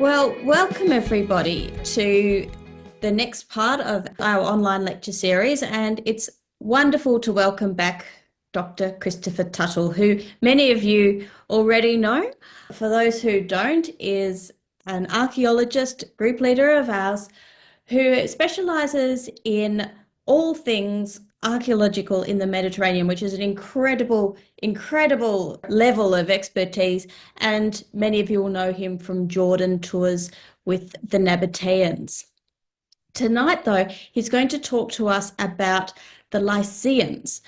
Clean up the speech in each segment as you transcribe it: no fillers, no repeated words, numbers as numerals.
Well, welcome everybody to the next part of our online lecture series, and it's wonderful to welcome back Dr. Christopher Tuttle, who many of you already know. For those who don't, is an archaeologist, group leader of ours, who specialises in all things archaeological in the Mediterranean, which is an incredible level of expertise. And many of you will know him from Jordan tours with the Nabateans. Tonight, though, he's going to talk to us about the Lycians.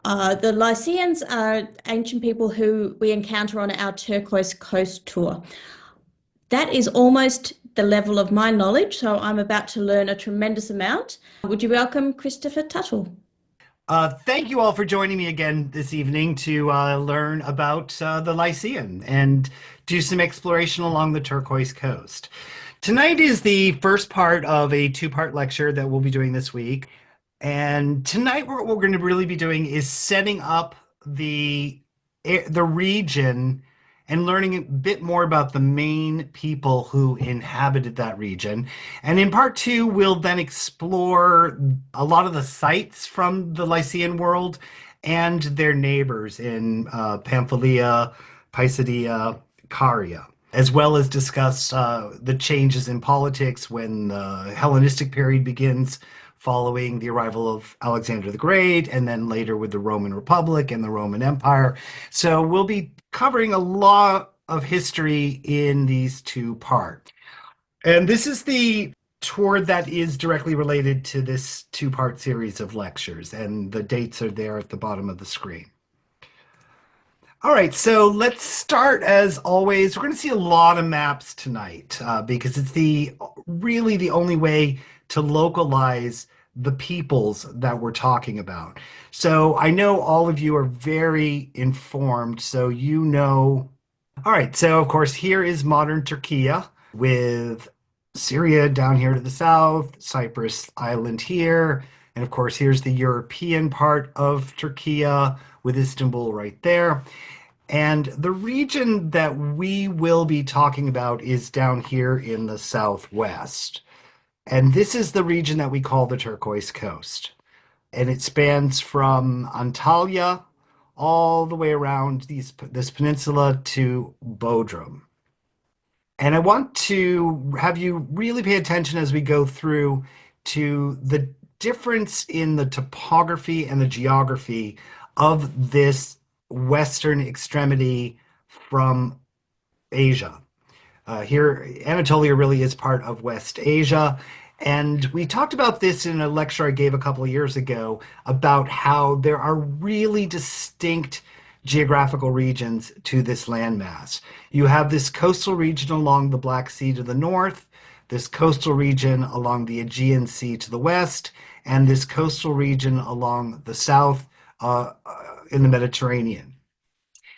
The Lycians are ancient people who we encounter on our Turquoise coast tour. That is almost the level of my knowledge, so I'm about to learn a tremendous amount. Would you welcome Christopher Tuttle? Thank you all for joining me again this evening to learn about the Lycian and do some exploration along the Turquoise coast. Tonight is the first part of a two-part lecture that we'll be doing this week. And tonight what we're going to really be doing is setting up the region and learning a bit more about the main people who inhabited that region. And in part two, we'll then explore a lot of the sites from the Lycian world and their neighbors in Pamphylia, Pisidia, Caria, as well as discuss the changes in politics when the Hellenistic period begins, following the arrival of Alexander the Great, and then later with the Roman Republic and the Roman Empire. So we'll be covering a lot of history in these two parts. And this is the tour that is directly related to this two-part series of lectures, and the dates are there at the bottom of the screen. All right, so let's start as always. We're going to see a lot of maps tonight because it's really the only way to localize the peoples that we're talking about. So I know all of you are very informed, so you know. All right, so of course here is modern Turkey with Syria down here to the south, Cyprus Island here, and of course here's the European part of Turkey with Istanbul right there. And the region that we will be talking about is down here in the southwest. And this is the region that we call the Turquoise Coast. And it spans from Antalya all the way around this peninsula to Bodrum. And I want to have you really pay attention as we go through to the difference in the topography and the geography of this western extremity from Asia. Here, Anatolia really is part of West Asia. And we talked about this in a lecture I gave a couple of years ago about how there are really distinct geographical regions to this landmass. You have this coastal region along the Black Sea to the north, this coastal region along the Aegean Sea to the west, and this coastal region along the south in the Mediterranean.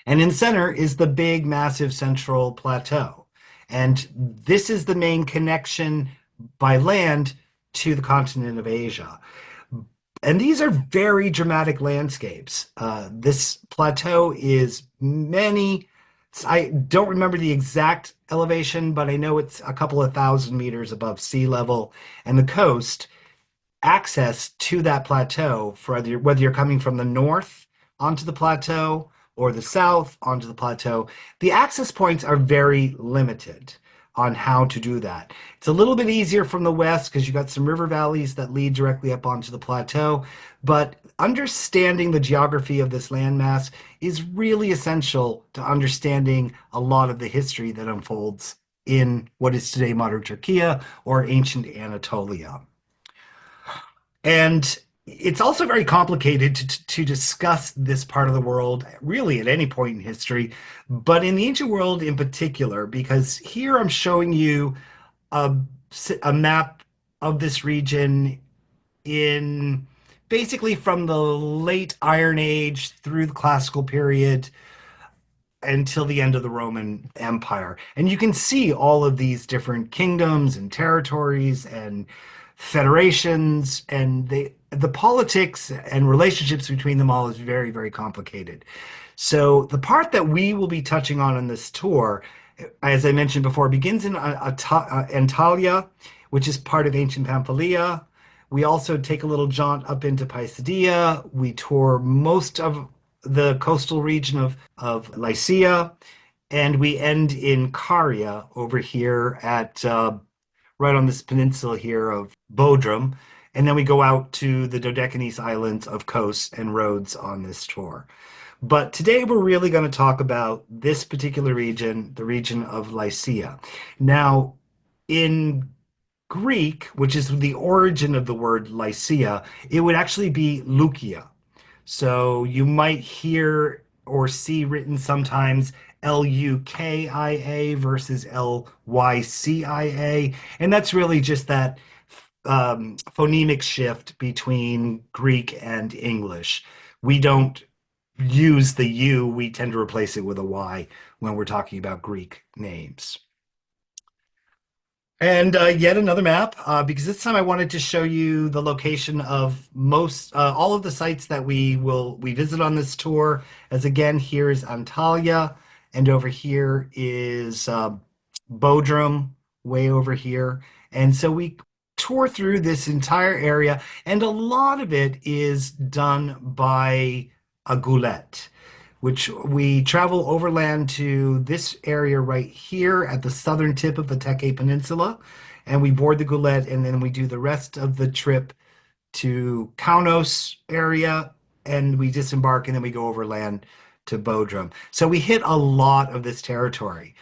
And in the center is the big, massive central plateau. And this is the main connection by land to the continent of Asia. And these are very dramatic landscapes. This plateau is I don't remember the exact elevation, but I know it's a couple of thousand meters above sea level. And the coast, access to that plateau, for whether you're coming from the north onto the plateau or the south onto the plateau, the access points are very limited on how to do that. It's a little bit easier from the west because you've got some river valleys that lead directly up onto the plateau, but understanding the geography of this landmass is really essential to understanding a lot of the history that unfolds in what is today modern Turkey or ancient Anatolia. And it's also very complicated to discuss this part of the world, really at any point in history, but in the ancient world in particular, because here I'm showing you a map of this region in basically from the late Iron Age through the Classical period until the end of the Roman Empire. And you can see all of these different kingdoms and territories and federations, and the politics and relationships between them all is very, very complicated. So the part that we will be touching on this tour as I mentioned before, begins in Antalya, which is part of ancient Pamphylia. We also take a little jaunt up into Pisidia. We tour most of the coastal region of Lycia, and we end in Caria over here at right on this peninsula here of Bodrum. And then we go out to the Dodecanese Islands of Kos and Rhodes on this tour. But today we're really going to talk about this particular region, the region of Lycia. Now, in Greek, which is the origin of the word Lycia, it would actually be Lukia. So you might hear or see written sometimes Lukia versus Lycia. And that's really just that phonemic shift between Greek and English. We don't use the U, we tend to replace it with a Y when we're talking about Greek names. And yet another map, because this time I wanted to show you the location of most all of the sites that we visit on this tour. As again, here is Antalya, and over here is Bodrum, way over here. And so we tour through this entire area, and a lot of it is done by a goulette, which we travel overland to this area right here at the southern tip of the Teke Peninsula, and we board the goulette, and then we do the rest of the trip to Kaunos area, and we disembark, and then we go overland to Bodrum. So we hit a lot of this territory.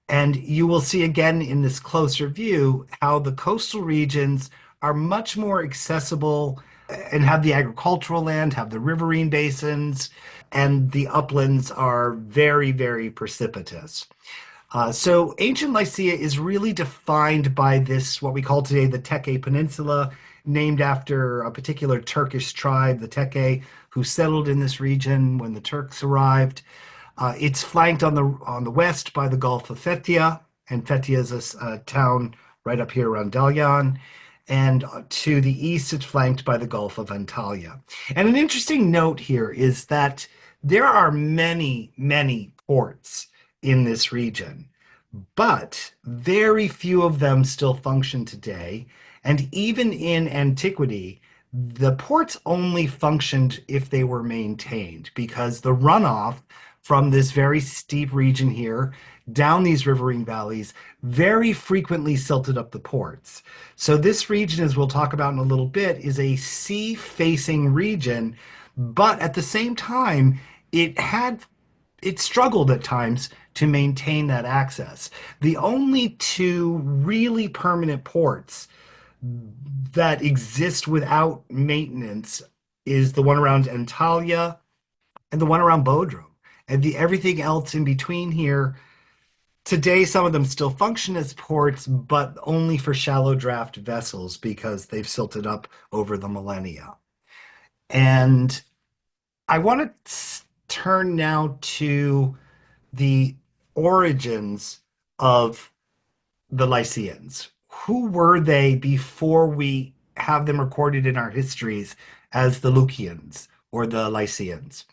And you will see again in this closer view how the coastal regions are much more accessible and have the agricultural land, have the riverine basins, and the uplands are very, very precipitous. So ancient Lycia is really defined by this, what we call today the Teke Peninsula, named after a particular Turkish tribe, the Teke, who settled in this region when the Turks arrived. It's flanked on the west by the Gulf of Fethia, and Fethia is a town right up here around Delian. And to the east, it's flanked by the Gulf of Antalya. And an interesting note here is that there are many, many ports in this region, but very few of them still function today. And even in antiquity, the ports only functioned if they were maintained because the runoff from this very steep region here down these riverine valleys very frequently silted up the ports. So this region, as we'll talk about in a little bit, is a sea-facing region, but at the same time, it struggled at times to maintain that access. The only two really permanent ports that exist without maintenance is the one around Antalya and the one around Bodrum. And everything else in between here, today some of them still function as ports, but only for shallow draft vessels because they've silted up over the millennia. And I want to turn now to the origins of the Lycians. Who were they before we have them recorded in our histories as the Lukians or the Lycians?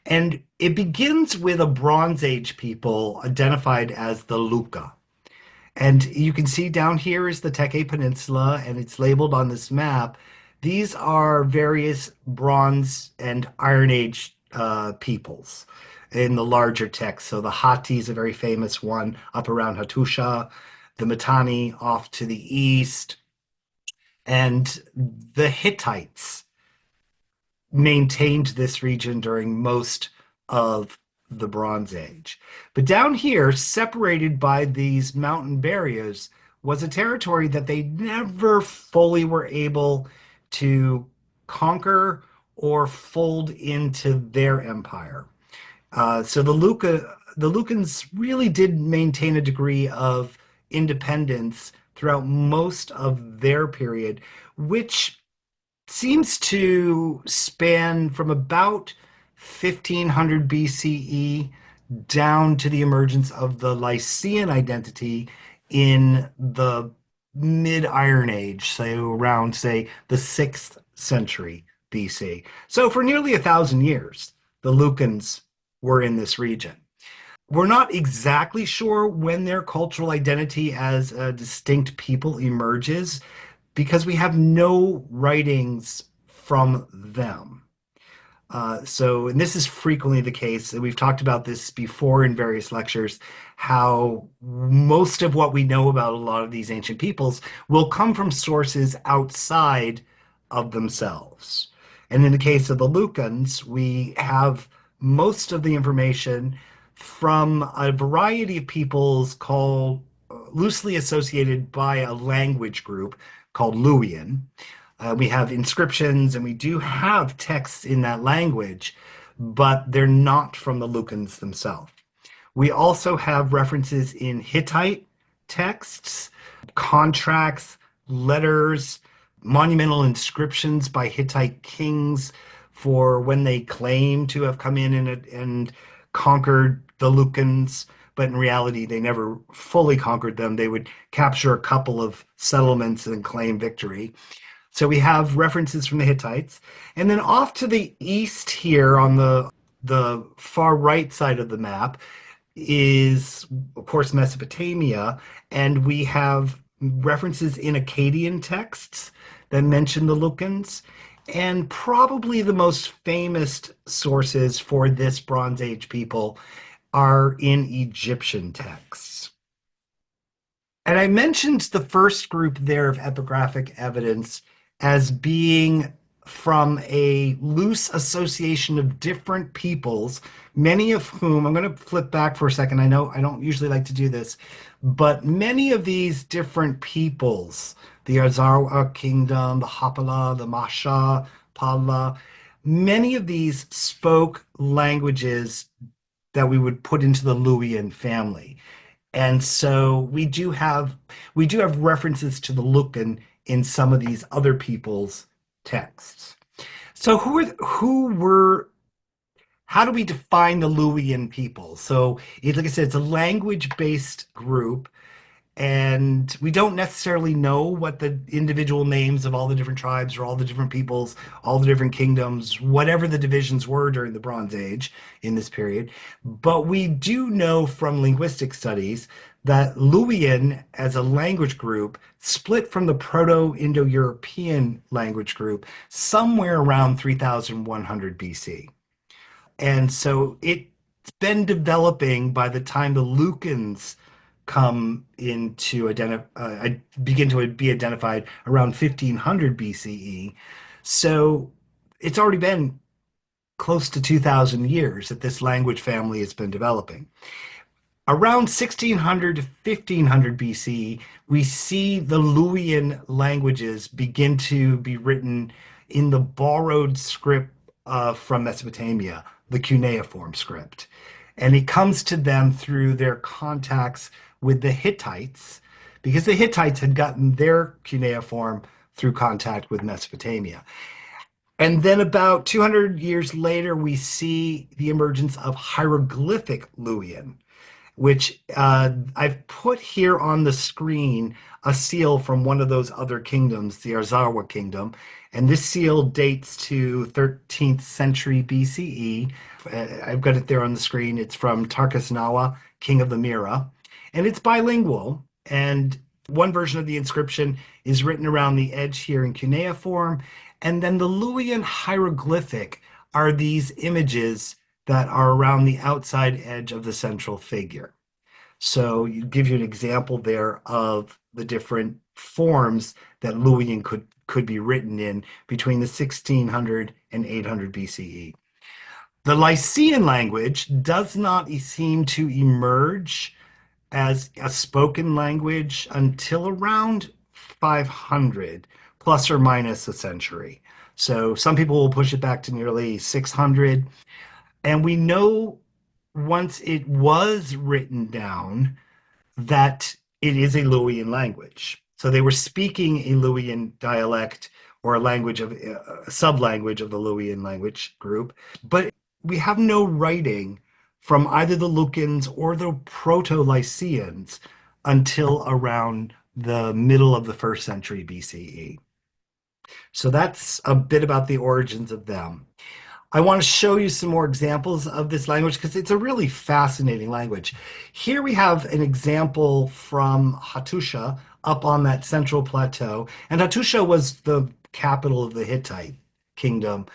And it begins with a Bronze Age people identified as the Lukka. And you can see down here is the Teke Peninsula, and it's labeled on this map. These are various Bronze and Iron Age peoples in the larger text. So the Hatti is a very famous one up around Hattusha, the Mitanni off to the east, and the Hittites maintained this region during most of the Bronze Age. But down here, separated by these mountain barriers, was a territory that they never fully were able to conquer or fold into their empire. So the Lucans really did maintain a degree of independence throughout most of their period, which seems to span from about 1500 BCE down to the emergence of the Lycian identity in the mid-Iron Age, say around, say, the 6th century BC. So for nearly 1,000 years, the Lucans were in this region. We're not exactly sure when their cultural identity as a distinct people emerges because we have no writings from them. And this is frequently the case, and we've talked about this before in various lectures, how most of what we know about a lot of these ancient peoples will come from sources outside of themselves. And in the case of the Lucans, we have most of the information from a variety of peoples called loosely associated by a language group called Luwian. We have inscriptions and we do have texts in that language, but they're not from the Lucans themselves. We also have references in Hittite texts, contracts, letters, monumental inscriptions by Hittite kings for when they claim to have come in and conquered the Lucans, but in reality, they never fully conquered them. They would capture a couple of settlements and claim victory. So we have references from the Hittites. And then off to the east here on the far right side of the map is, of course, Mesopotamia. And we have references in Akkadian texts that mention the Lucans. And probably the most famous sources for this Bronze Age people are in Egyptian texts. And I mentioned the first group there of epigraphic evidence as being from a loose association of different peoples, many of whom, I'm going to flip back for a second. I know I don't usually like to do this, but many of these different peoples, the Azarwa kingdom, the Hapala, the Masha, Pala, many of these spoke languages that we would put into the Luwian family. And so we do have references to the Lucan in some of these other people's texts. So how do we define the Luwian people? So like I said, it's a language-based group, and we don't necessarily know what the individual names of all the different tribes or all the different peoples, all the different kingdoms, whatever the divisions were during the Bronze Age in this period. But we do know from linguistic studies that Luwian as a language group split from the Proto-Indo-European language group somewhere around 3100 BC. And so it's been developing by the time the Lucans begin to be identified around 1500 BCE. So it's already been close to 2000 years that this language family has been developing. Around 1600 to 1500 BC, we see the Luwian languages begin to be written in the borrowed script from Mesopotamia, the cuneiform script. And it comes to them through their contacts with the Hittites, because the Hittites had gotten their cuneiform through contact with Mesopotamia. And then about 200 years later, we see the emergence of hieroglyphic Luwian, which I've put here on the screen a seal from one of those other kingdoms, the Arzawa kingdom. And this seal dates to 13th century BCE. I've got it there on the screen. It's from Tarkas king of the Mira. And it's bilingual. And one version of the inscription is written around the edge here in cuneiform. And then the Luwian hieroglyphic are these images that are around the outside edge of the central figure. So you give you an example there of the different forms that Luwian could be written in between the 1600 and 800 BCE. The Lycian language does not seem to emerge as a spoken language until around 500, plus or minus a century. So some people will push it back to nearly 600. And we know once it was written down that it is a Luwian language. So they were speaking a Luwian dialect or a sub-language of the Luwian language group, but we have no writing from either the Lucans or the Proto-Lycians until around the middle of the first century BCE. So that's a bit about the origins of them. I want to show you some more examples of this language because it's a really fascinating language. Here we have an example from Hattusha up on that central plateau. And Hattusha was the capital of the Hittite kingdom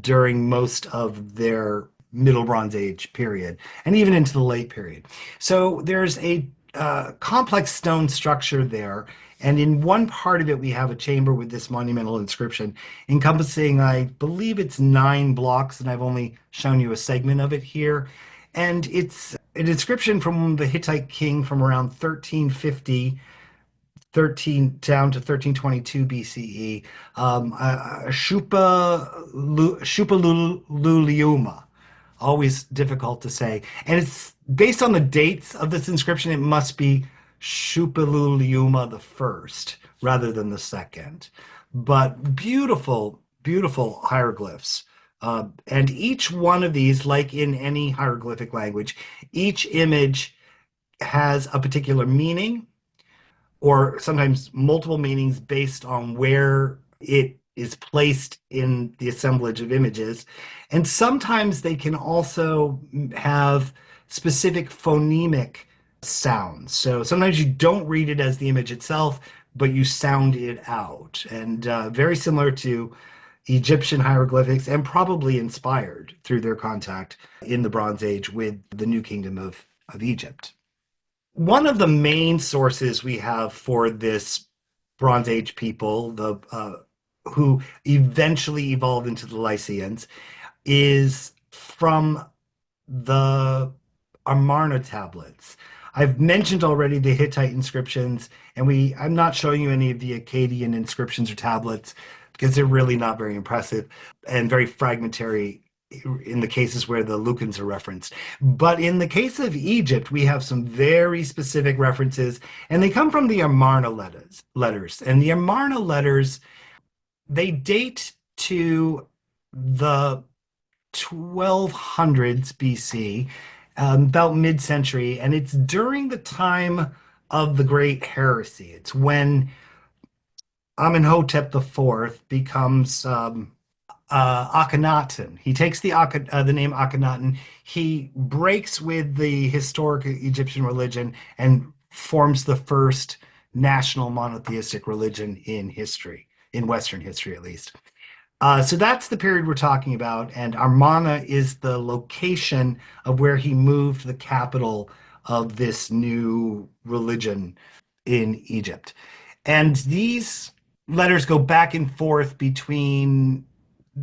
during most of their Middle Bronze Age period and even into the late period. So there's a complex stone structure there. And in one part of it, we have a chamber with this monumental inscription encompassing, I believe it's 9 blocks, and I've only shown you a segment of it here. And it's an inscription from the Hittite king from around 1350 13 down to 1322 BCE, Shupalululiuma. Always difficult to say. And it's based on the dates of this inscription, it must be Shupalululiuma the first rather than the second. But beautiful, beautiful hieroglyphs. And each one of these, like in any hieroglyphic language, each image has a particular meaning or sometimes multiple meanings based on where it is placed in the assemblage of images. And sometimes they can also have specific phonemic sounds. So sometimes you don't read it as the image itself, but you sound it out. And very similar to Egyptian hieroglyphics and probably inspired through their contact in the Bronze Age with the New Kingdom of Egypt. One of the main sources we have for this Bronze Age people, the who eventually evolved into the Lycians, is from the Amarna tablets. I've mentioned already the Hittite inscriptions, and I'm not showing you any of the Akkadian inscriptions or tablets because they're really not very impressive and very fragmentary in the cases where the Lucans are referenced. But in the case of Egypt, we have some very specific references, and they come from the Amarna letters. And the Amarna letters, they date to the 1200s BC, about mid-century, and it's during the time of the Great Heresy. It's when Amenhotep IV becomes Akhenaten. He takes the name Akhenaten. He breaks with the historic Egyptian religion and forms the first national monotheistic religion in history, in Western history at least. So that's the period we're talking about, and Amarna is the location of where he moved the capital of this new religion in Egypt. And these letters go back and forth between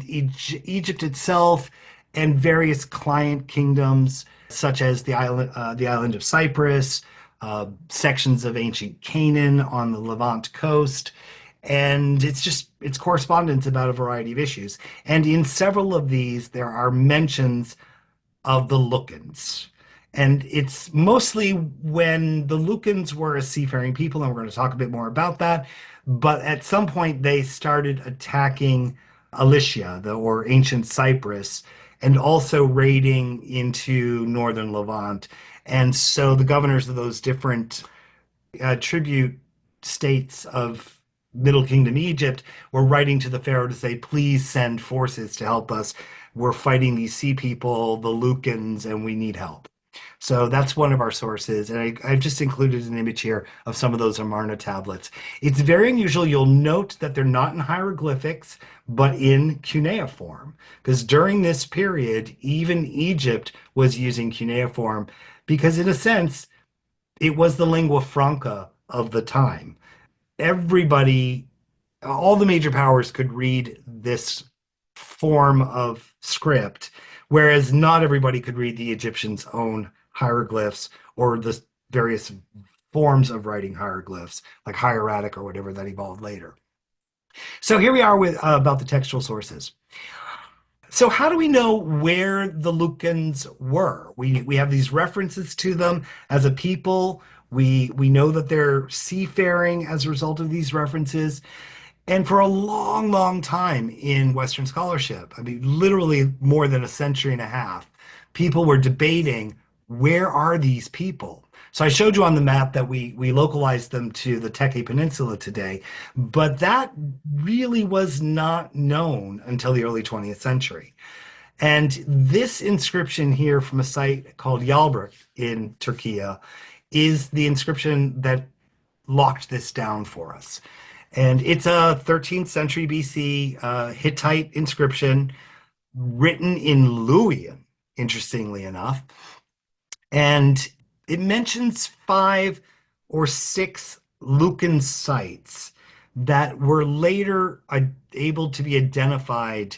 Egypt itself and various client kingdoms, such as the island of Cyprus, sections of ancient Canaan on the Levant coast, and it's correspondence about a variety of issues. And in several of these, there are mentions of the Lukans. And it's mostly when the Lukans were a seafaring people, and we're going to talk a bit more about that. But at some point, they started attacking Alicia, or ancient Cyprus, and also raiding into northern Levant. And so the governors of those different tribute states of Middle Kingdom Egypt were writing to the pharaoh to say, please send forces to help us. We're fighting these sea people, the Lucans, and we need help. So that's one of our sources. And I've just included an image here of some of those Amarna tablets. It's very unusual. You'll note that they're not in hieroglyphics, but in cuneiform. Because during this period, even Egypt was using cuneiform because, in a sense, it was the lingua franca of the time. Everybody, all the major powers could read this form of script, whereas not everybody could read the Egyptians' own hieroglyphs or the various forms of writing hieroglyphs, like hieratic or whatever that evolved later. So here we are with about the textual sources. So how do we know where the Lucans were? We have these references to them as a people. We know that they're seafaring as a result of these references. And for a long, long time in Western scholarship, I mean, literally more than a century and a half, people were debating, where are these people? So I showed you on the map that we localized them to the Teke Peninsula today, but that really was not known until the early 20th century. And this inscription here from a site called Yalbrik in Turkey is the inscription that locked this down for us. And it's a 13th century BC Hittite inscription written in Luwian, interestingly enough. And it mentions 5 or 6 Lucan sites that were later able to be identified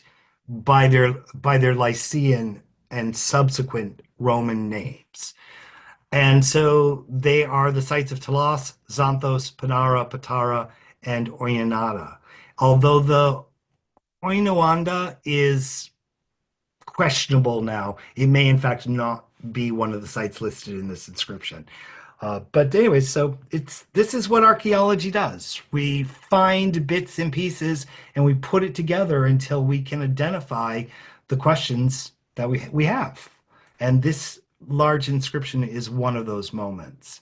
by their Lycian and subsequent Roman names. And so they are the sites of Talos, Xanthos, Panara, Patara, and Oyanada. Although the Oinoanda is questionable now, it may in fact not be one of the sites listed in this inscription. But anyway, so this is what archaeology does. We find bits and pieces and we put it together until we can identify the questions that we have. And this large inscription is one of those moments.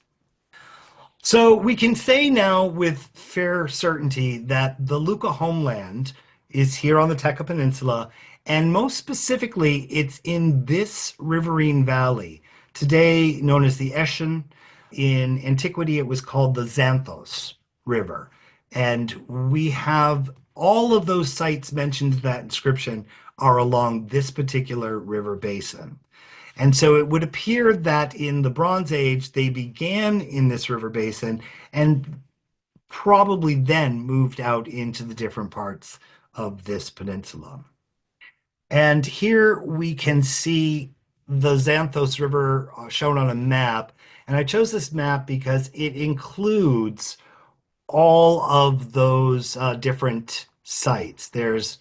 So we can say now with fair certainty that the Lukka homeland is here on the Tekka Peninsula, and most specifically, it's in this riverine valley, today known as the Eschen. In antiquity, it was called the Xanthos River. And we have all of those sites mentioned in that inscription are along this particular river basin. And so it would appear that in the Bronze Age, they began in this river basin and probably then moved out into the different parts of this peninsula. And here we can see the Xanthos River shown on a map. And I chose this map because it includes all of those different sites. There's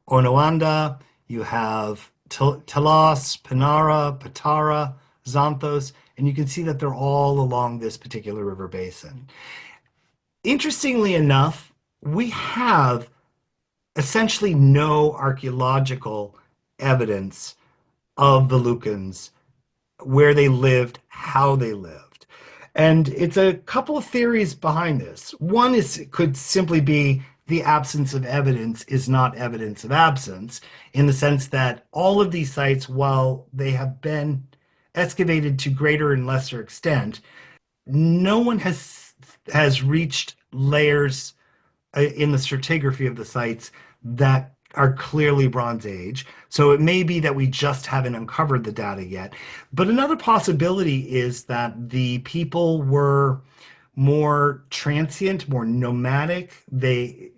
Onoanda, you have Telos, Panara, Patara, Xanthos, and you can see that they're all along this particular river basin. Interestingly enough, we have essentially no archaeological evidence of the Lucans, where they lived, how they lived. And it's a couple of theories behind this. One is it could simply be the absence of evidence is not evidence of absence, in the sense that all of these sites, while they have been excavated to greater and lesser extent, no one has reached layers in the stratigraphy of the sites that are clearly Bronze Age. So it may be that we just haven't uncovered the data yet. But another possibility is that the people were more transient, more nomadic. They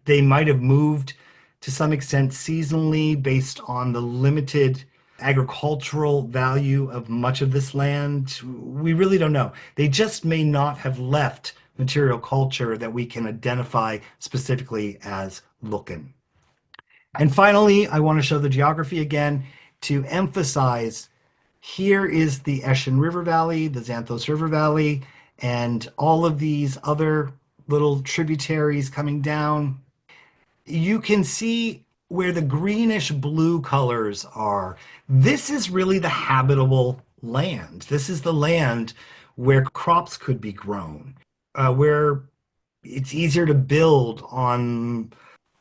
might have moved to some extent seasonally based on the limited agricultural value of much of this land. We really don't know. They just may not have left material culture that we can identify specifically as Lucan. And finally, I want to show the geography again to emphasize here is the Eschen River Valley, the Xanthos River Valley, and all of these other little tributaries coming down. You can see where the greenish blue colors are. This is really the habitable land. This is the land where crops could be grown, where it's easier to build on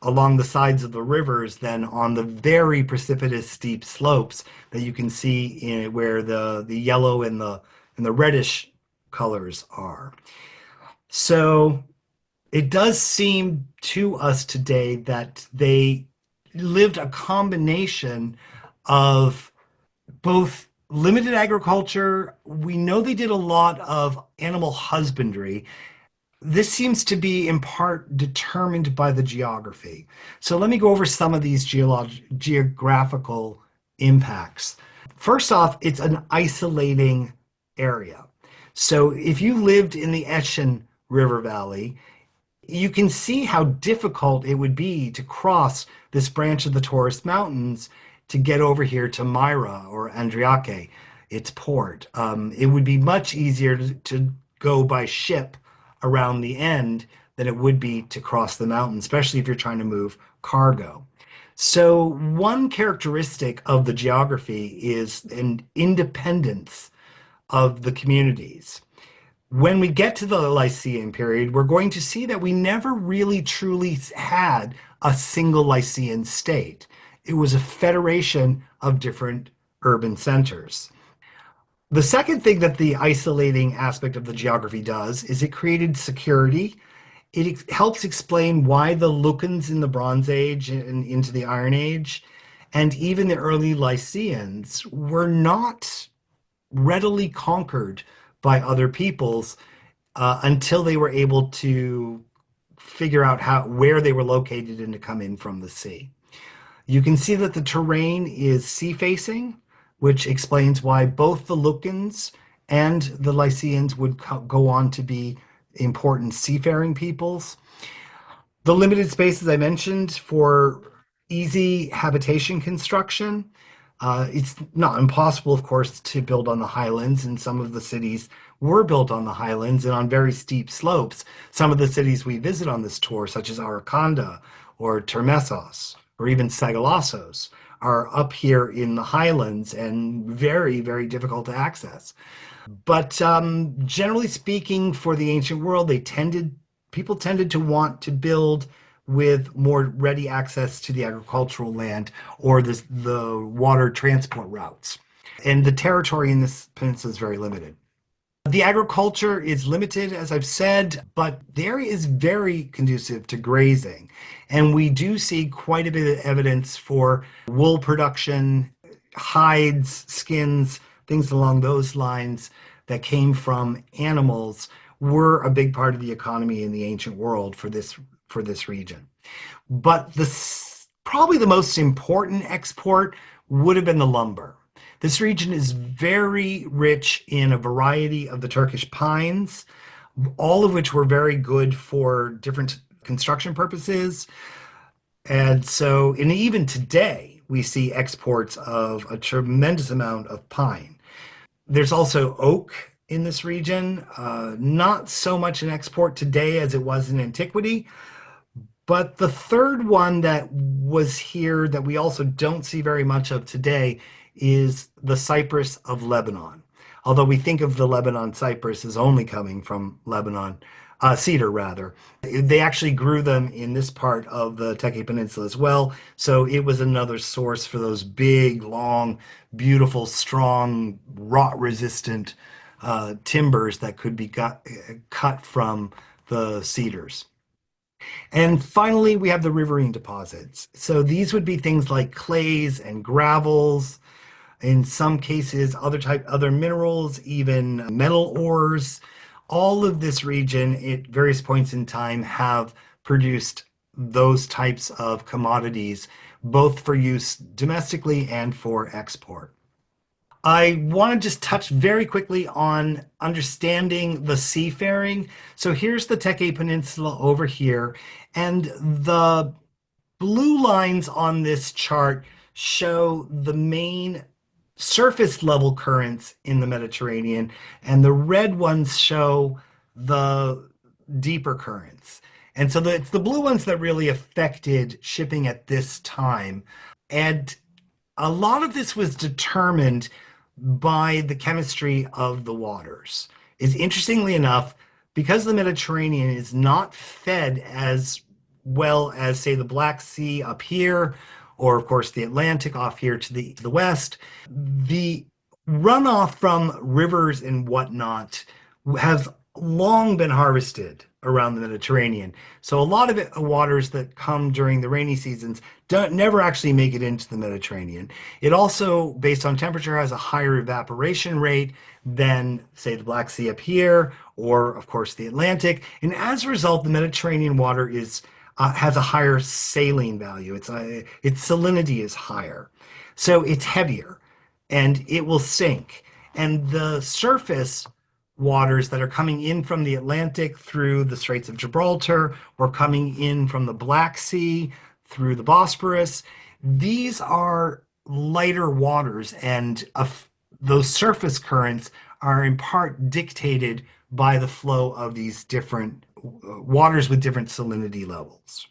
along the sides of the rivers than on the very precipitous steep slopes that you can see where the yellow and the reddish colors are. So it does seem to us today that they lived a combination of both limited agriculture. We know they did a lot of animal husbandry. This seems to be in part determined by the geography. So let me go over some of these geographical impacts. First off, it's an isolating area. So if you lived in the Eschen River Valley, you can see how difficult it would be to cross this branch of the Taurus Mountains to get over here to Myra or Andriake, its port. It would be much easier to go by ship around the end than it would be to cross the mountain, especially if you're trying to move cargo. So one characteristic of the geography is an independence of the communities. When we get to the Lycian period, we're going to see that we never really truly had a single Lycian state. It was a federation of different urban centers. The second thing that the isolating aspect of the geography does is it created security. It helps explain why the Lucans in the Bronze Age and into the Iron Age, and even the early Lycians, were not readily conquered by other peoples until they were able to figure out where they were located and to come in from the sea. You can see that the terrain is sea facing, which explains why both the Lucans and the Lycians would go on to be important seafaring peoples. The limited spaces I mentioned for easy habitation construction. It's not impossible, of course, to build on the highlands, and some of the cities were built on the highlands and on very steep slopes. Some of the cities we visit on this tour, such as Arykanda or Termessos or even Sagalassos, are up here in the highlands and very, very difficult to access. But generally speaking, for the ancient world, people tended to want to build with more ready access to the agricultural land or the water transport routes. And the territory in this peninsula is very limited. The agriculture is limited, as I've said, but the area is very conducive to grazing. And we do see quite a bit of evidence for wool production, hides, skins, things along those lines that came from animals were a big part of the economy in the ancient world for this region. But probably the most important export would have been the lumber. This region is very rich in a variety of the Turkish pines, all of which were very good for different construction purposes. And even today, we see exports of a tremendous amount of pine. There's also oak in this region, not so much an export today as it was in antiquity. But the third one that was here that we also don't see very much of today is the cypress of Lebanon. Although we think of the Lebanon cypress as only coming from Lebanon, cedar rather. They actually grew them in this part of the Teke Peninsula as well. So it was another source for those big, long, beautiful, strong, rot-resistant timbers that could be cut from the cedars. And finally, we have the riverine deposits. So these would be things like clays and gravels, in some cases, other minerals, even metal ores. All of this region at various points in time have produced those types of commodities, both for use domestically and for export. I want to just touch very quickly on understanding the seafaring. So here's the Teke Peninsula over here, and the blue lines on this chart show the main surface level currents in the Mediterranean, and the red ones show the deeper currents. And so it's the blue ones that really affected shipping at this time. And a lot of this was determined by the chemistry of the waters. Is interestingly enough, because the Mediterranean is not fed as well as, say, the Black Sea up here, or of course the Atlantic off here to the west, the runoff from rivers and whatnot has long been harvested around the Mediterranean. So a lot of waters that come during the rainy seasons never actually make it into the Mediterranean. It also, based on temperature, has a higher evaporation rate than, say, the Black Sea up here, or of course the Atlantic. And as a result, the Mediterranean water has a higher saline value. Its salinity is higher, so it's heavier, and it will sink. And the surface waters that are coming in from the Atlantic through the Straits of Gibraltar or coming in from the Black Sea through the Bosporus, these are lighter waters, and those surface currents are in part dictated by the flow of these different waters with different salinity levels.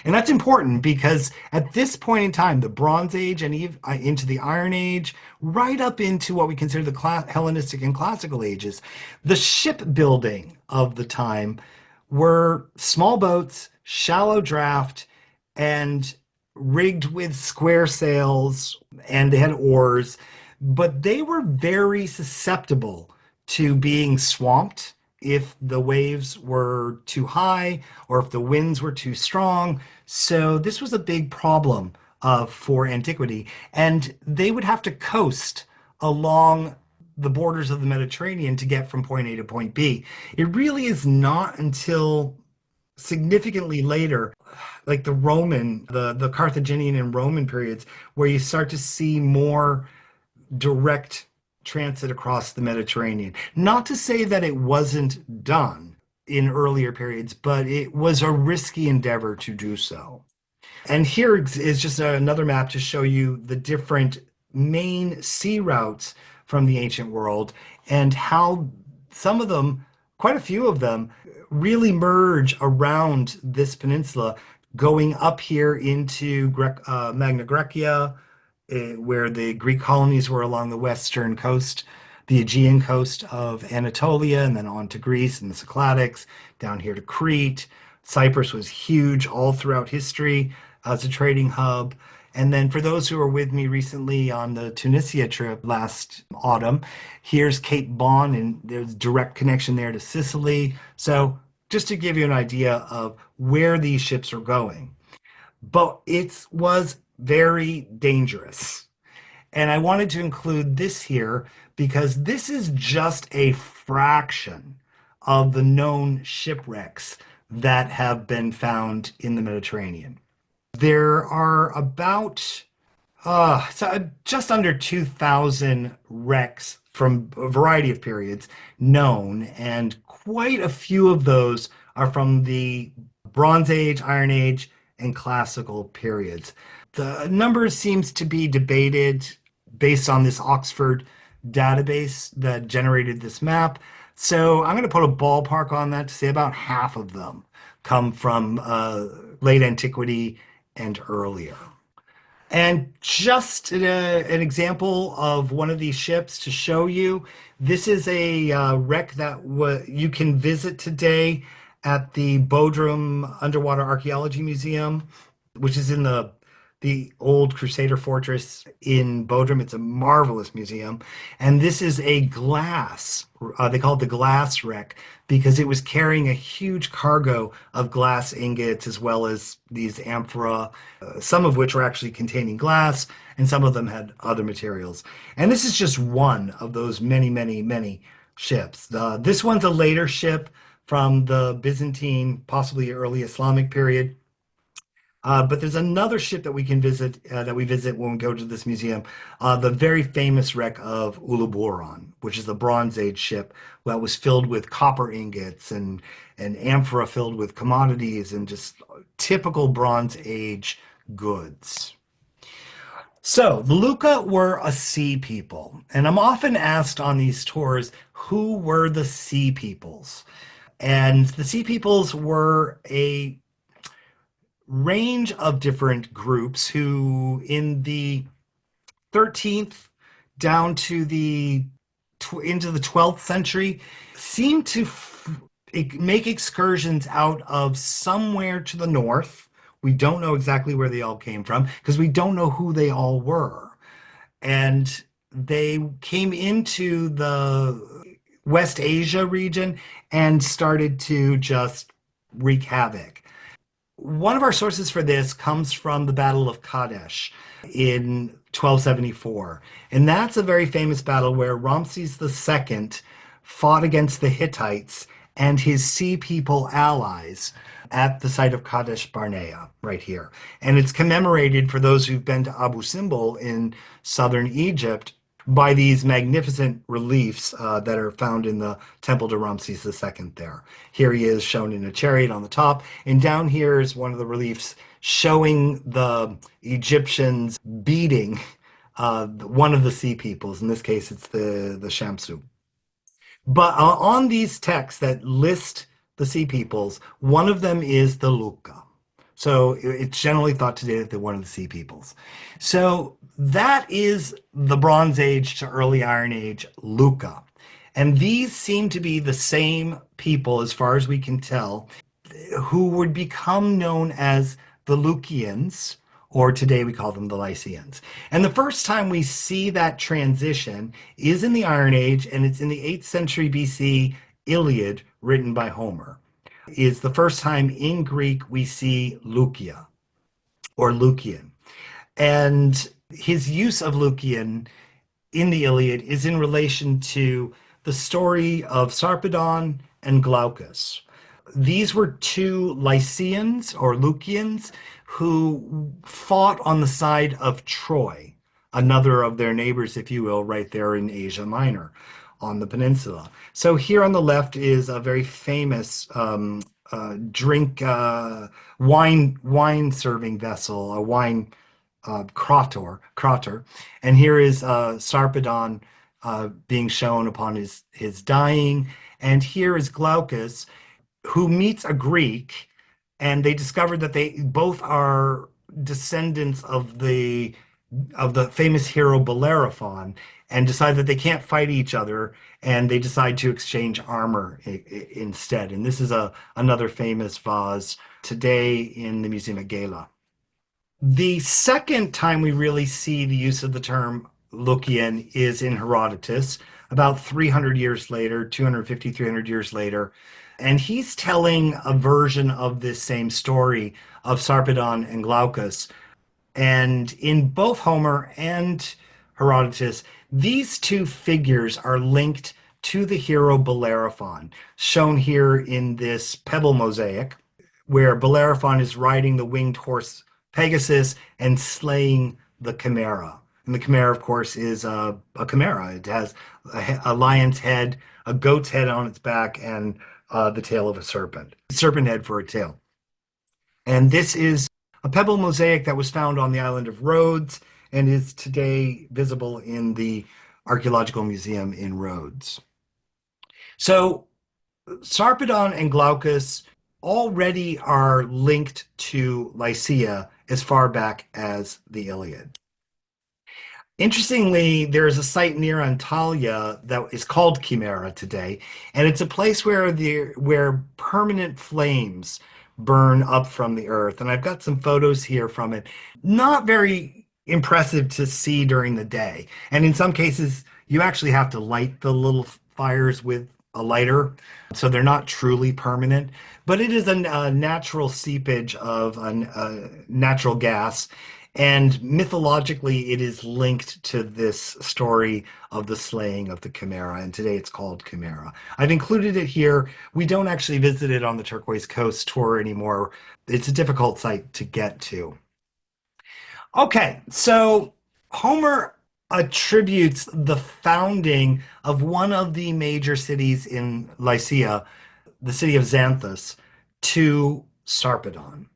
And that's important because at this point in time, the Bronze Age and into the Iron Age, right up into what we consider the Hellenistic and Classical ages, the shipbuilding of the time were small boats, shallow draft, and rigged with square sails and they had oars, but they were very susceptible to being swamped if the waves were too high or if the winds were too strong. So this was a big problem for antiquity, and they would have to coast along the borders of the Mediterranean to get from point A to point B. It really is not until significantly later, like the Carthaginian and Roman periods, where you start to see more direct transit across the Mediterranean. Not to say that it wasn't done in earlier periods, but it was a risky endeavor to do so. And here is just another map to show you the different main sea routes from the ancient world and how some of them, quite a few of them, really merge around this peninsula, going up here into Magna Graecia, where the Greek colonies were along the western coast, the Aegean coast of Anatolia, and then on to Greece and the Cycladics, down here to Crete. Cyprus was huge all throughout history as a trading hub. And then for those who were with me recently on the Tunisia trip last autumn, here's Cape Bon, and there's direct connection there to Sicily. So just to give you an idea of where these ships are going. But it was very dangerous. And I wanted to include this here because this is just a fraction of the known shipwrecks that have been found in the Mediterranean. There are about just under 2,000 wrecks from a variety of periods known, and quite a few of those are from the Bronze Age, Iron Age, and Classical periods. The number seems to be debated based on this Oxford database that generated this map. So I'm going to put a ballpark on that to say about half of them come from late antiquity and earlier. And just an example of one of these ships to show you, this is a wreck that you can visit today at the Bodrum Underwater Archaeology Museum, which is in the old Crusader fortress in Bodrum. It's a marvelous museum. And this is a glass, they call it the glass wreck because it was carrying a huge cargo of glass ingots as well as these amphora, some of which were actually containing glass, and some of them had other materials. And this is just one of those many, many, many ships. This one's a later ship from the Byzantine, possibly early Islamic period. But there's another ship that we can visit, that we visit when we go to this museum, the very famous wreck of Uluburun, which is a Bronze Age ship that was filled with copper ingots and amphora filled with commodities and just typical Bronze Age goods. So the Lukka were a sea people, and I'm often asked on these tours, who were the sea peoples? And the sea peoples were a range of different groups who in the 13th down to the into the 12th century seem to make excursions out of somewhere to the north. We don't know exactly where they all came from because we don't know who they all were. And they came into the West Asia region and started to just wreak havoc. One of our sources for this comes from the Battle of Kadesh in 1274. And that's a very famous battle where Ramses II fought against the Hittites and his Sea People allies at the site of Kadesh Barnea, right here. And it's commemorated for those who've been to Abu Simbel in southern Egypt by these magnificent reliefs that are found in the temple to Ramses II there. Here he is shown in a chariot on the top, and down here is one of the reliefs showing the Egyptians beating one of the sea peoples. In this case, it's the Shamsu. But on these texts that list the sea peoples, one of them is the Lukka. So it's generally thought today that they're one of the sea peoples. So that is the Bronze Age to early Iron Age Lukka. And these seem to be the same people, as far as we can tell, who would become known as the Lycians or today we call them the Lycians. And the first time we see that transition is in the Iron Age, and it's in the 8th century BC Iliad written by Homer. Is the first time in Greek we see Lukia or Lucian. And his use of Lucian in the Iliad is in relation to the story of Sarpedon and Glaucus. These were two Lycians or Lucians who fought on the side of Troy, another of their neighbors, if you will, right there in Asia Minor on the peninsula. So here on the left is a very famous drink wine serving vessel, a wine crotter, and here is Sarpedon being shown upon his dying, and here is Glaucus, who meets a Greek, and they discovered that they both are descendants of the famous hero Bellerophon, and decide that they can't fight each other, and they decide to exchange armor instead. And this is another famous vase today in the Museum at Gela. The second time we really see the use of the term Lucian is in Herodotus, about 300 years later, 250, 300 years later. And he's telling a version of this same story of Sarpedon and Glaucus. And in both Homer and Herodotus, these two figures are linked to the hero Bellerophon, shown here in this pebble mosaic, where Bellerophon is riding the winged horse Pegasus and slaying the chimera. And the chimera, of course, is a chimera. It has a lion's head, a goat's head on its back, and the tail of a serpent head for a tail. And this is a pebble mosaic that was found on the island of Rhodes and is today visible in the Archaeological Museum in Rhodes. So Sarpedon and Glaucus already are linked to Lycia as far back as the Iliad. Interestingly, there is a site near Antalya that is called Chimera today, and it's a place where permanent flames burn up from the earth. And I've got some photos here from it. Not very impressive to see during the day. And in some cases, you actually have to light the little fires with a lighter, so they're not truly permanent. But it is a natural seepage of a natural gas. And mythologically, it is linked to this story of the slaying of the chimera, and today it's called Chimera. I've included it here. We don't actually visit it on the Turquoise Coast tour anymore. It's a difficult site to get to. Okay, so Homer attributes the founding of one of the major cities in Lycia, the city of Xanthus, to Sarpedon.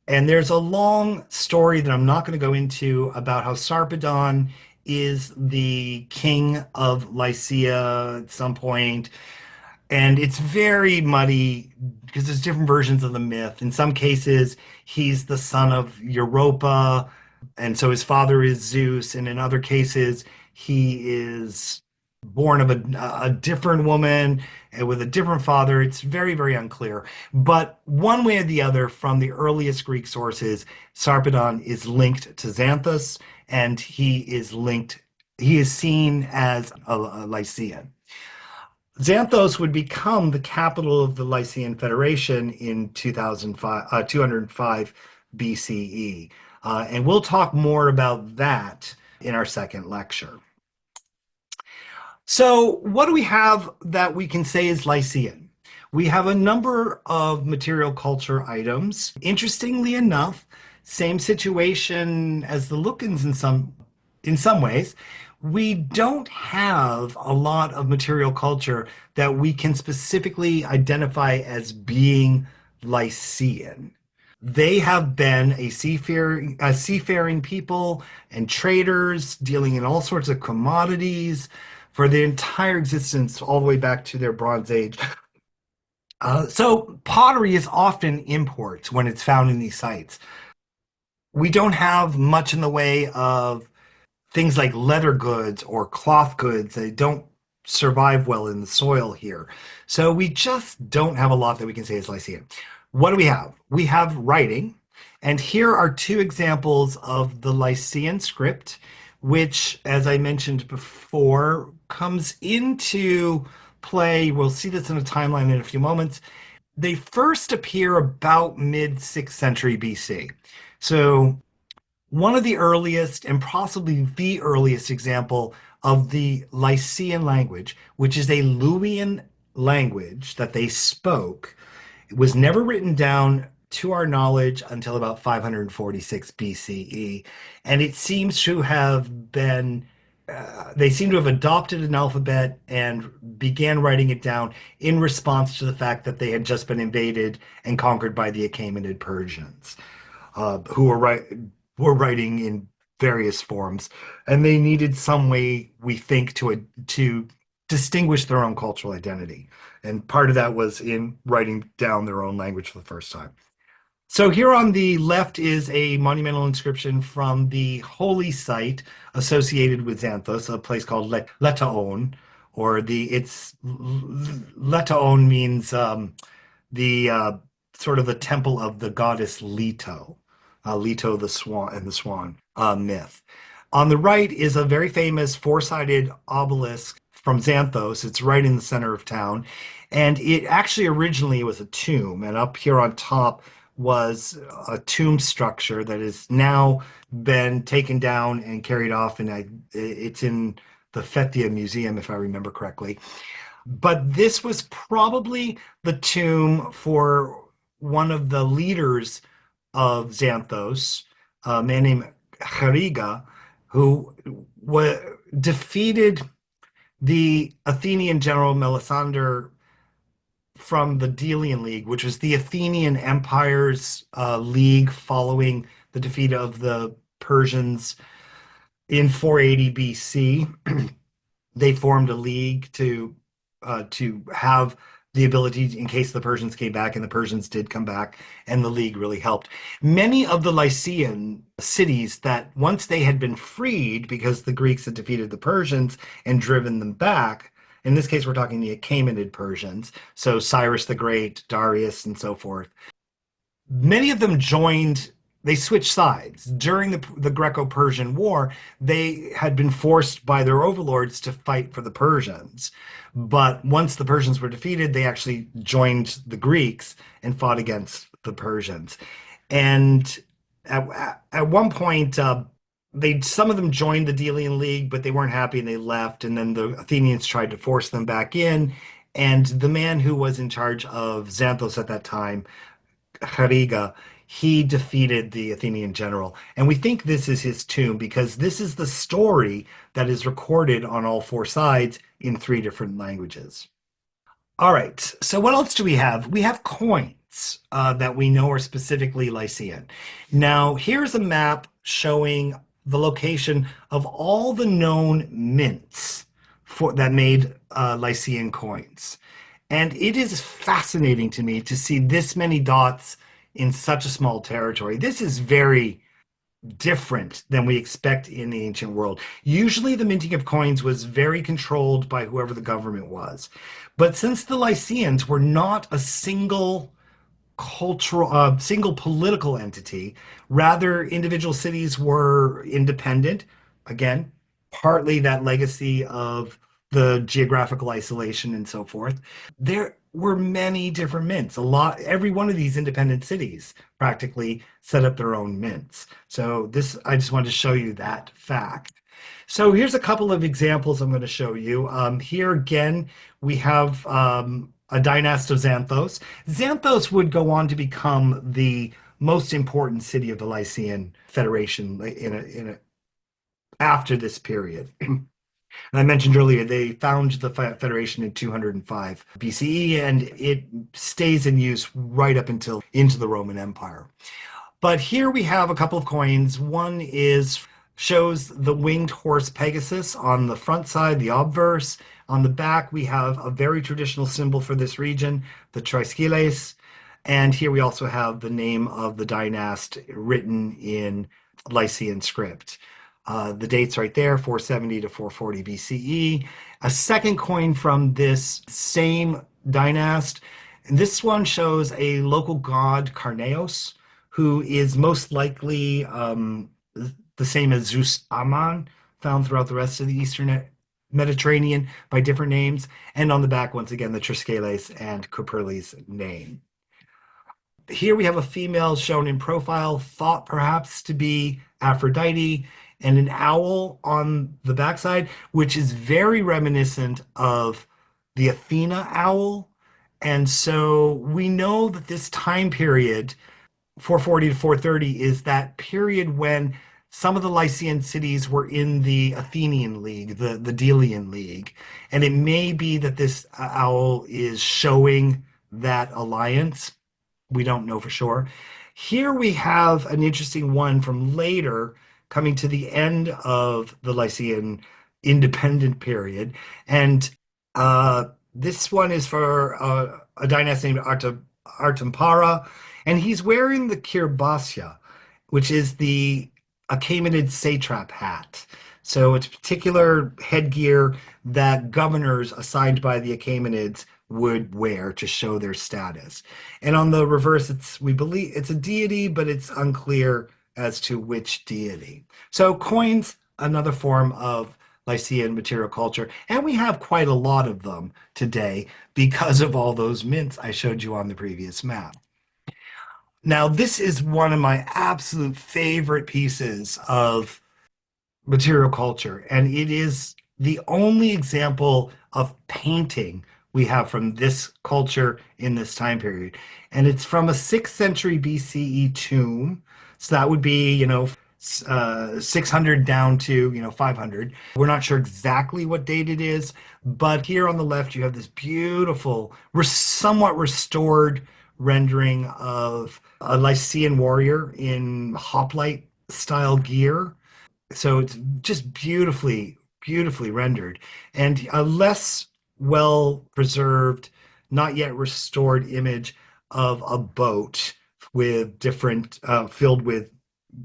And there's a long story that I'm not going to go into about how Sarpedon is the king of Lycia at some point. And it's very muddy because there's different versions of the myth. In some cases, he's the son of Europa, and so his father is Zeus. And in other cases, he is born of a different woman and with a different father. It's very, very unclear. But one way or the other, from the earliest Greek sources, Sarpedon is linked to Xanthus, and he is seen as a Lycian. Xanthos would become the capital of the Lycian Federation in 205 BCE. And we'll talk more about that in our second lecture. So what do we have that we can say is Lycian? We have a number of material culture items. Interestingly enough, same situation as the Luccans in some ways. We don't have a lot of material culture that we can specifically identify as being Lycian. They have been a seafaring people and traders dealing in all sorts of commodities for their entire existence, all the way back to their Bronze Age. So pottery is often imports when it's found in these sites. We don't have much in the way of things like leather goods or cloth goods. They don't survive well in the soil here. So we just don't have a lot that we can say is Lycian. What do we have? We have writing, And here are two examples of the Lycian script, which, as I mentioned before, comes into play. We'll see this in a timeline in a few moments. They first appear about mid 6th century BC. So, one of the earliest and possibly the earliest example of the Lycian language, which is a Luwian language that they spoke, it was never written down to our knowledge until about 546 BCE. And it seems to have been, they seem to have adopted an alphabet and began writing it down in response to the fact that they had just been invaded and conquered by the Achaemenid Persians, who were writing in various forms, and they needed some way, we think, to distinguish their own cultural identity. And part of that was in writing down their own language for the first time. So here on the left is a monumental inscription from the holy site associated with Xanthos, a place called Letaon, or the it's Letaon means the sort of the temple of the goddess Leto, Leto the swan and the swan myth. On the right is a very famous four-sided obelisk from Xanthos. It's right in the center of town, and it actually originally was a tomb. And up here on top was a tomb structure that has now been taken down and carried off, and it's in the Fethia Museum, if I remember correctly. But this was probably the tomb for one of the leaders of Xanthos, a man named Chariga, who defeated the Athenian general Melissander from the Delian League, which was the Athenian Empire's league following the defeat of the Persians in 480 BC. They formed a league to have the ability in case the Persians came back, and the Persians did come back, and the League really helped. Many of the Lycian cities that once they had been freed because the Greeks had defeated the Persians and driven them back, in this case, we're talking the Achaemenid Persians, so Cyrus the Great, Darius, and so forth. Many of them they switched sides. During the Greco-Persian War, they had been forced by their overlords to fight for the Persians. But once the Persians were defeated, they actually joined the Greeks and fought against the Persians. And at one point, some of them joined the Delian League, but they weren't happy and they left. And then the Athenians tried to force them back in. And the man who was in charge of Xanthos at that time, Chariga, he defeated the Athenian general. And we think this is his tomb because this is the story that is recorded on all four sides in three different languages. All right, so what else do we have? We have coins that we know are specifically Lycian. Now, here's a map showing the location of all the known mints that made Lycian coins. And it is fascinating to me to see this many dots in such a small territory. This is very different than we expect in the ancient world. Usually the minting of coins was very controlled by whoever the government was. But since the Lycians were not a single single political entity, rather individual cities were independent. Again, partly that legacy of the geographical isolation and so forth. There were many different mints. Every one of these independent cities practically set up their own mints. So I just wanted to show you that fact. So here's a couple of examples I'm going to show you. Here again, we have a dynast of Xanthos. Xanthos would go on to become the most important city of the Lycian Federation after this period. And I mentioned earlier, they founded the Federation in 205 BCE, and it stays in use right up into the Roman Empire. But here we have a couple of coins. One shows the winged horse Pegasus on the front side, the obverse. On the back, we have a very traditional symbol for this region, the Troiskylais. And here we also have the name of the dynast written in Lycian script. The date's right there, 470 to 440 BCE. A second coin from this same dynast. And this one shows a local god, Carneos, who is most likely the same as Zeus Ammon, found throughout the rest of the Eastern Mediterranean by different names. And on the back, once again, the Triskeles and Cuperles name. Here we have a female shown in profile, thought perhaps to be Aphrodite, and an owl on the backside, which is very reminiscent of the Athena owl. And so we know that this time period, 440 to 430, is that period when some of the Lycian cities were in the Athenian League, the Delian League. And it may be that this owl is showing that alliance. We don't know for sure. Here we have an interesting one from later, coming to the end of the Lycian independent period. And this one is for a dynasty named Artampara, and he's wearing the kirbasya, which is the Achaemenid satrap hat. So it's a particular headgear that governors assigned by the Achaemenids would wear to show their status. And on the reverse, we believe it's a deity, but it's unclear as to which deity. So coins, another form of Lycian material culture, and we have quite a lot of them today because of all those mints I showed you on the previous map. Now, this is one of my absolute favorite pieces of material culture, and it is the only example of painting we have from this culture in this time period. And it's from a 6th century BCE tomb. So that would be, 600 down to, 500. We're not sure exactly what date it is, but here on the left, you have this beautiful, somewhat restored rendering of a Lycian warrior in hoplite style gear. So it's just beautifully rendered, and a less well preserved, not yet restored image of a boat with different, filled with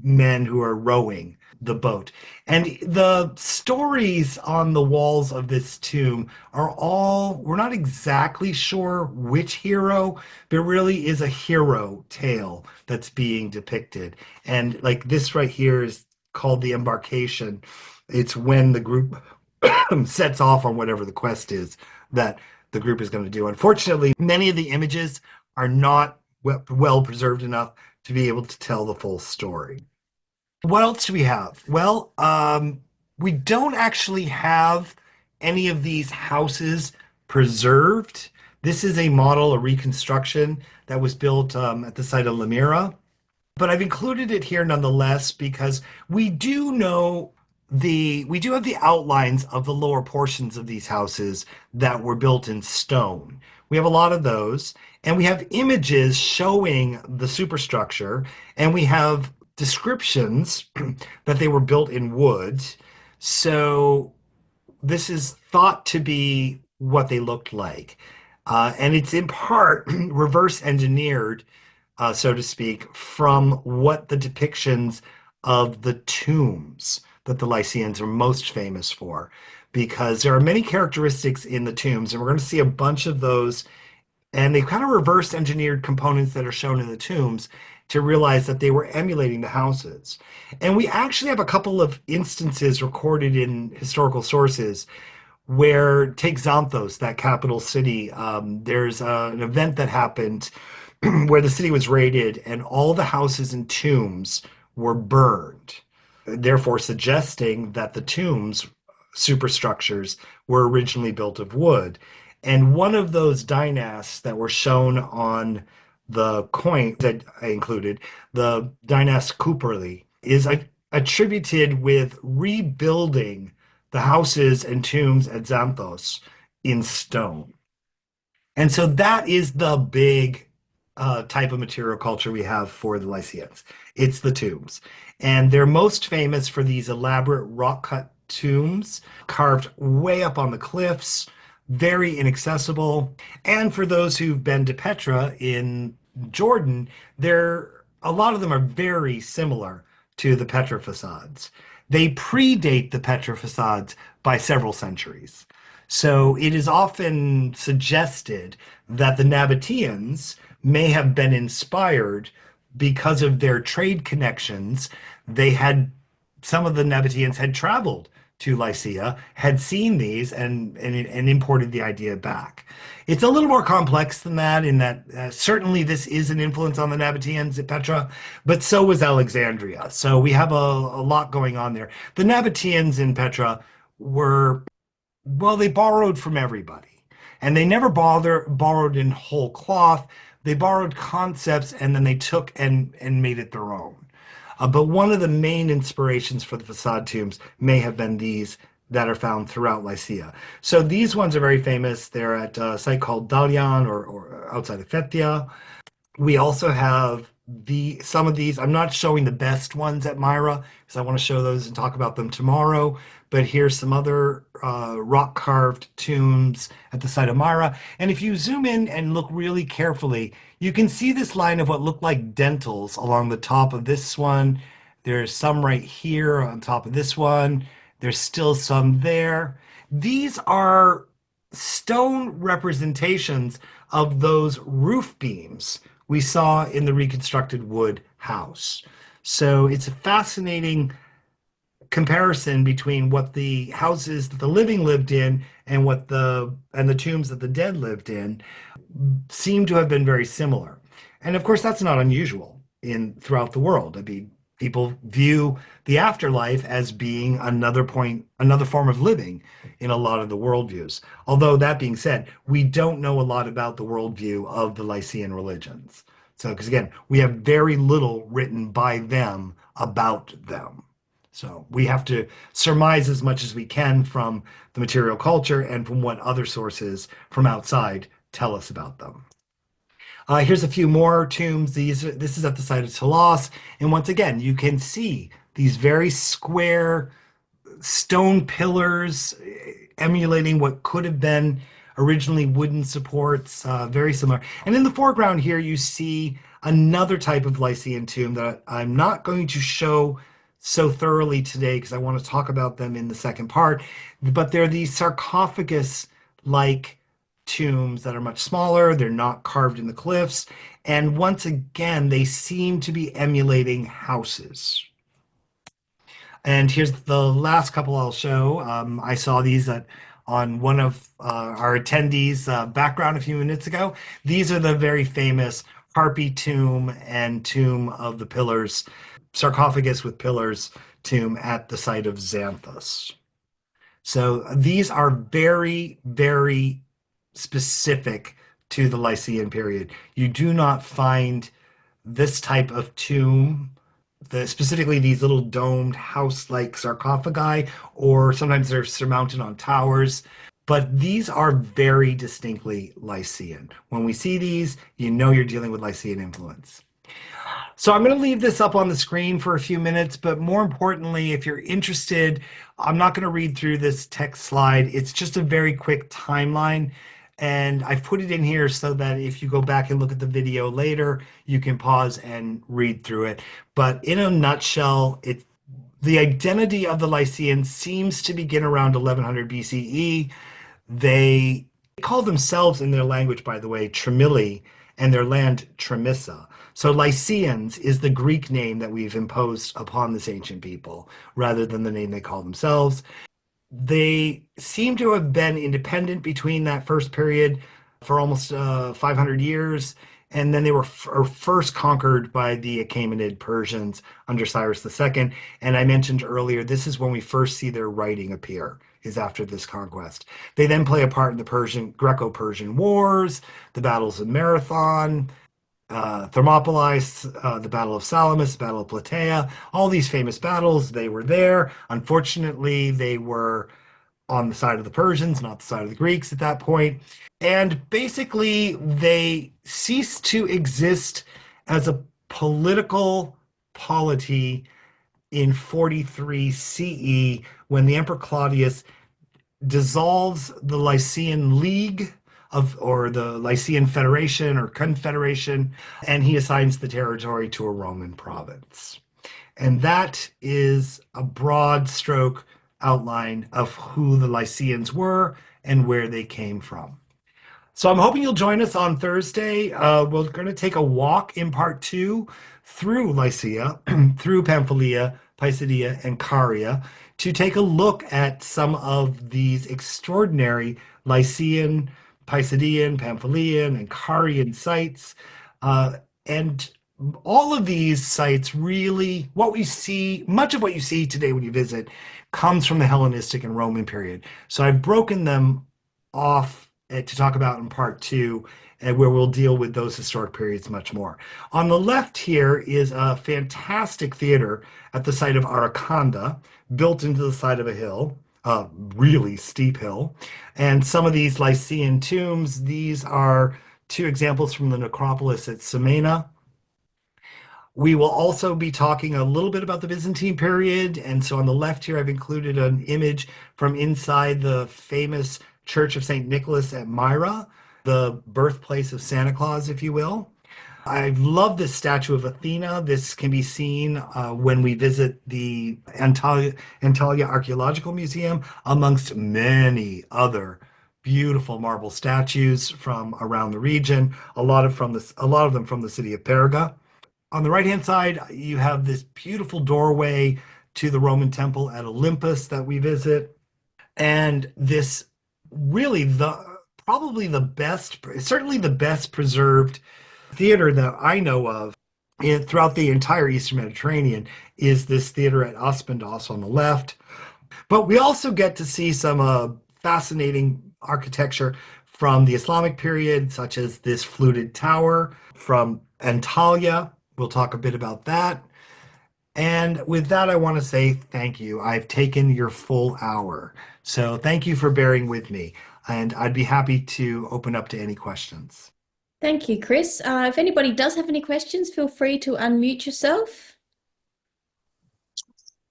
men who are rowing the boat. And the stories on the walls of this tomb we're not exactly sure which hero, but really is a hero tale that's being depicted. And like this right here is called the embarkation. It's when the group sets off on whatever the quest is that the group is going to do. Unfortunately, many of the images are not well preserved enough to be able to tell the full story. What else do we have? Well, we don't actually have any of these houses preserved. This is a model, a reconstruction that was built at the site of Limera. But I've included it here nonetheless because we do have the outlines of the lower portions of these houses that were built in stone. We have a lot of those, and we have images showing the superstructure, and we have descriptions that they were built in wood. So this is thought to be what they looked like. And it's in part reverse engineered, so to speak, from what the depictions of the tombs that the Lycians are most famous for, because there are many characteristics in the tombs, and we're going to see a bunch of those, and they kind of reverse engineered components that are shown in the tombs to realize that they were emulating the houses. And we actually have a couple of instances recorded in historical sources where, take Xanthos, that capital city, there's an event that happened where the city was raided and all the houses and tombs were burned, therefore suggesting that the tombs superstructures were originally built of wood. And one of those dynasts that were shown on the coin that I included, the dynast Cuperli, is attributed with rebuilding the houses and tombs at Xanthos in stone. And so that is the big type of material culture we have for the Lycians. It's the tombs. And they're most famous for these elaborate rock cut tombs carved way up on the cliffs, very inaccessible. And for those who've been to Petra in Jordan, a lot of them are very similar to the Petra facades. They predate the Petra facades by several centuries. So it is often suggested that the Nabateans may have been inspired because of their trade connections, they had some of the Nabateans had traveled to Lycia, had seen these, and imported the idea back. It's a little more complex than that, in that certainly this is an influence on the Nabateans at Petra, but so was Alexandria. So we have a lot going on there. The Nabateans in Petra were, well, they borrowed from everybody. And they never borrowed in whole cloth. They borrowed concepts and then they took and made it their own. But one of the main inspirations for the facade tombs may have been these that are found throughout Lycia. So these ones are very famous. They're at a site called Dalian, or outside of Fethia. We also have some of these. I'm not showing the best ones at Myra because I want to show those and talk about them tomorrow. But here's some other rock carved tombs at the site of Myra. And if you zoom in and look really carefully, you can see this line of what look like dentils along the top of this one. There's some right here on top of this one. There's still some there. These are stone representations of those roof beams we saw in the reconstructed wood house. So it's a fascinating comparison between what the houses that the living lived in and the tombs that the dead lived in seem to have been very similar. And of course, that's not unusual in throughout the world. I mean, people view the afterlife as being another form of living in a lot of the worldviews. Although that being said, we don't know a lot about the worldview of the Lycian religions. So, because again, we have very little written by them about them. So we have to surmise as much as we can from the material culture and from what other sources from outside tell us about them. Here's a few more tombs. This is at the site of Talos. And once again, you can see these very square stone pillars emulating what could have been originally wooden supports, very similar. And in the foreground here, you see another type of Lycian tomb that I'm not going to show so thoroughly today because I want to talk about them in the second part. But they're these sarcophagus-like tombs that are much smaller. They're not carved in the cliffs. And once again, they seem to be emulating houses. And here's the last couple I'll show. I saw these on one of our attendees' background a few minutes ago. These are the very famous Harpy tomb and Tomb of the Pillars, sarcophagus with pillars tomb at the site of Xanthos. So these are very, very specific to the Lycian period. You do not find this type of tomb, specifically these little domed house-like sarcophagi, or sometimes they're surmounted on towers. But these are very distinctly Lycian. When we see these, you know you're dealing with Lycian influence. So I'm going to leave this up on the screen for a few minutes, but more importantly, if you're interested, I'm not going to read through this text slide. It's just a very quick timeline. And I've put it in here so that if you go back and look at the video later, you can pause and read through it. But in a nutshell, the identity of the Lycians seems to begin around 1100 BCE. They call themselves in their language, by the way, Tremili, and their land Tremissa. So Lycians is the Greek name that we've imposed upon this ancient people, rather than the name they call themselves. They seem to have been independent between that first period for almost 500 years, and then they were first conquered by the Achaemenid Persians under Cyrus II. And I mentioned earlier, this is when we first see their writing appear, is after this conquest. They then play a part in the Greco-Persian Wars, the battles of Marathon, Thermopylae, the Battle of Salamis, the Battle of Plataea, all these famous battles, they were there. Unfortunately, they were on the side of the Persians, not the side of the Greeks at that point. And basically, they ceased to exist as a political polity in 43 CE when the Emperor Claudius dissolves the Lycian League or the Lycian Federation or Confederation, and he assigns the territory to a Roman province. And that is a broad stroke outline of who the Lycians were and where they came from. So I'm hoping you'll join us on Thursday. We're going to take a walk in part two through Lycia, through Pamphylia, Pisidia, and Caria to take a look at some of these extraordinary Lycian, Pisidian, Pamphylian, and Carian sites. And all of these sites really, what we see, much of what you see today when you visit comes from the Hellenistic and Roman period. So I've broken them off to talk about in part two, and where we'll deal with those historic periods much more. On the left here is a fantastic theater at the site of Arykanda, built into the side of a hill, a really steep hill. And some of these Lycian tombs, these are two examples from the necropolis at Semena. We will also be talking a little bit about the Byzantine period. And so on the left here, I've included an image from inside the famous Church of St. Nicholas at Myra, the birthplace of Santa Claus, if you will. I love this statue of Athena. This can be seen when we visit the Antalya Archaeological Museum, amongst many other beautiful marble statues from around the region. A lot of them from the city of Perga. On the right-hand side, you have this beautiful doorway to the Roman temple at Olympus that we visit. And this really probably the best, certainly the best preserved theater that I know of throughout the entire Eastern Mediterranean is this theater at Aspendos on the left. But we also get to see some fascinating architecture from the Islamic period, such as this fluted tower from Antalya. We'll talk a bit about that. And with that, I want to say thank you. I've taken your full hour. So thank you for bearing with me. And I'd be happy to open up to any questions. Thank you, Chris. If anybody does have any questions, feel free to unmute yourself.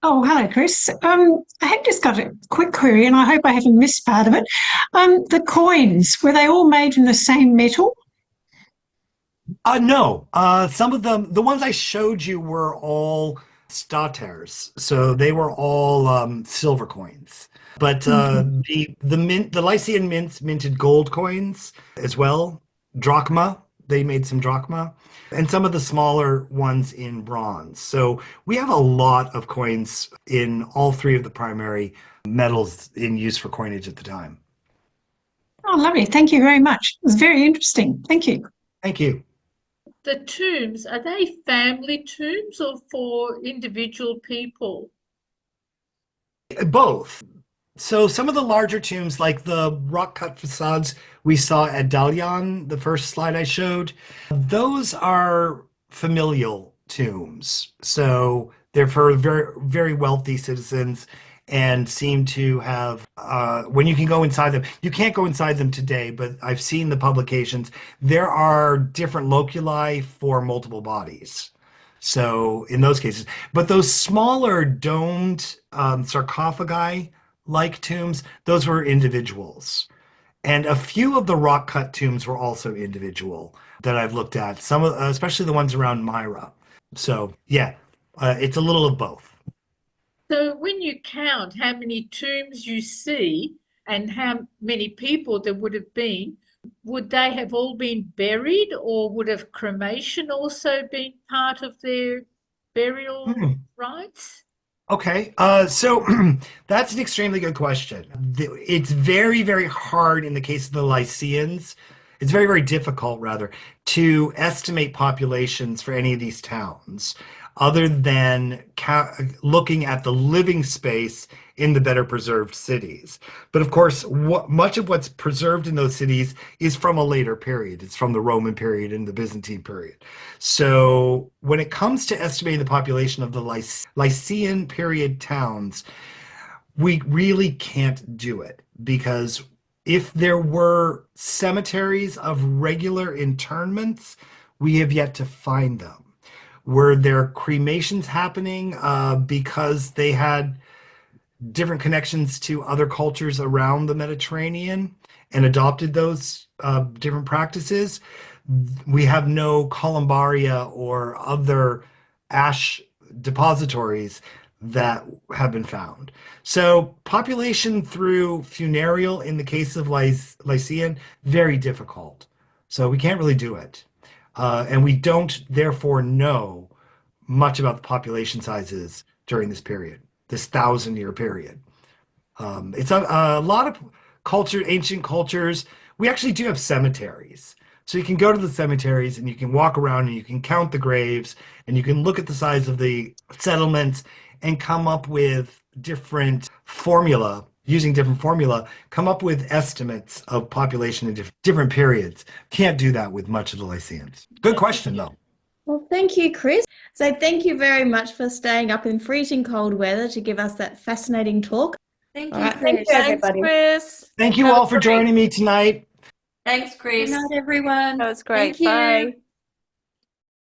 Oh, hello, Chris. I have just got a quick query, and I hope I haven't missed part of it. The coins, were they all made from the same metal? No, some of them, the ones I showed you were all staters, so they were all silver coins. But Okay. the Lycian mints minted gold coins as well, drachma. They made some drachma, and some of the smaller ones in bronze. So we have a lot of coins in all three of the primary metals in use for coinage at the time. Oh, lovely. Thank you very much. It was very interesting. Thank you. Thank you. The tombs, are they family tombs or for individual people? Both. So some of the larger tombs, like the rock cut facades we saw at Dalian, the first slide I showed, those are familial tombs. So they're for very, very wealthy citizens and seem to have, when you can go inside them, you can't go inside them today, but I've seen the publications. There are different loculi for multiple bodies. So in those cases, but those smaller domed sarcophagi, like tombs, those were individuals. And a few of the rock cut tombs were also individual that I've looked at, some of, especially the ones around Myra. So yeah, it's a little of both. So when you count how many tombs you see and how many people there would have been, would they have all been buried or would have cremation also been part of their burial Hmm. rites? Okay, so that's an extremely good question. It's very, very hard in the case of the Lycians. It's very, very difficult, rather, to estimate populations for any of these towns, other than looking at the living space in the better preserved cities. But of course, much of what's preserved in those cities is from a later period. It's from the Roman period and the Byzantine period. So when it comes to estimating the population of the Lycian period towns, we really can't do it because if there were cemeteries of regular internments, we have yet to find them. Were there cremations happening because they had different connections to other cultures around the Mediterranean and adopted those different practices? We have no columbaria or other ash depositories that have been found. So population through funereal in the case of Lycian, very difficult. So we can't really do it. And we don't therefore know much about the population sizes during this period, this 1,000-year period. It's a lot of ancient cultures. We actually do have cemeteries. So you can go to the cemeteries and you can walk around and you can count the graves and you can look at the size of the settlements and come up with different formula, using different formula, come up with estimates of population in different periods. Can't do that with much of the Lycians. Good question, though. Well, thank you, Chris. So thank you very much for staying up in freezing cold weather to give us that fascinating talk. Thank All you, right, thank Chris. you, Thanks, everybody. Chris. Thank you That all was for great. joining me tonight. Thanks, Good Chris. night, everyone. That was great. Thank you. Bye.